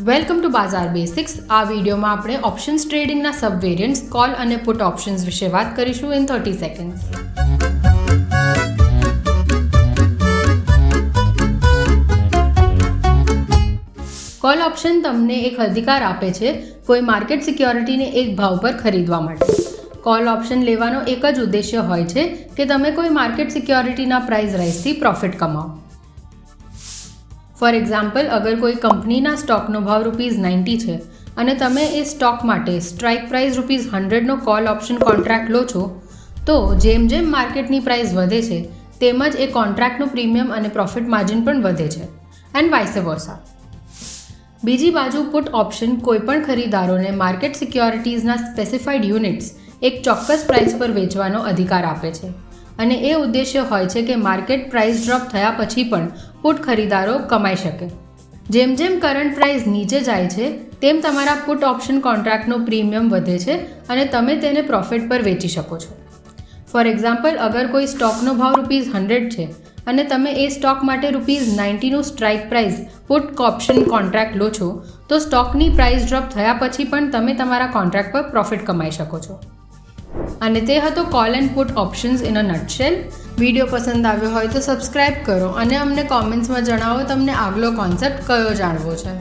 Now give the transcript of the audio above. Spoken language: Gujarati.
Welcome to Bazar basics. આ વિડીયોમાં આપણે ઓપ્શન્સ ટ્રેડિંગના સબ વેરિયન્ટ્સ કોલ અને પુટ ઓપ્શન્સ વિશે વાત કરીશું ઇન 30 સેકન્ડ્સ. કોલ ઓપ્શન તમને એક અધિકાર આપે છે કોઈ માર્કેટ સિક્યોરિટીને એક ભાવ પર ખરીદવા માટે. કોલ ઓપ્શન લેવાનો એક જ ઉદ્દેશ્ય હોય છે કે તમે કોઈ માર્કેટ સિક્યોરિટીના પ્રાઇસ રાઇઝથી પ્રોફિટ કમાઓ. ફોર એક્ઝામ્પલ, અગર કોઈ કંપનીના સ્ટોકનો ભાવ ₹90 છે અને તમે એ સ્ટોક માટે સ્ટ્રાઇક પ્રાઇસ ₹100નો કોલ ઓપ્શન કોન્ટ્રાક્ટ લો છો, તો જેમ જેમ માર્કેટની પ્રાઇસ વધે છે તેમજ એ કોન્ટ્રાક્ટનું પ્રીમિયમ અને પ્રોફિટ માર્જિન પણ વધે છે એન્ડ વાઇસ વર્સા. બીજી બાજુ પુટ ઓપ્શન કોઈપણ ખરીદારોને માર્કેટ સિક્યોરિટીઝના સ્પેસિફાઈડ યુનિટ્સ એક ચોક્કસ પ્રાઇસ પર વેચવાનો અધિકાર આપે છે અને એ ઉદ્દેશ્ય હોય છે કે માર્કેટ પ્રાઇસ ડ્રોપ થયા પછી પણ પુટ ખરીદારો કમાઈ શકે. જેમ જેમ કરંટ પ્રાઇસ નીચે જાય છે તેમ તમારા પુટ ઓપ્શન કોન્ટ્રાક્ટનો પ્રીમિયમ વધે છે અને તમે તેને પ્રોફિટ પર વેચી શકો છો. ફોર એક્ઝામ્પલ, અગર કોઈ સ્ટોકનો ભાવ ₹100 છે અને તમે એ સ્ટોક માટે ₹90નું strike price put option contract લો છો, તો સ્ટોકની પ્રાઇસ ડ્રોપ થયા પછી પણ તમે તમારા કોન્ટ્રાક્ટ પર પ્રોફિટ કમાઈ શકો છો. અને તે હતો call and put options in a nutshell. Video પસંદ આવ્યો હોય તો સબસ્ક્રાઈબ કરો અને અમને કોમેન્ટ્સમાં જણાવો તમને આગલો કોન્સેપ્ટ કયો જાણવો છે.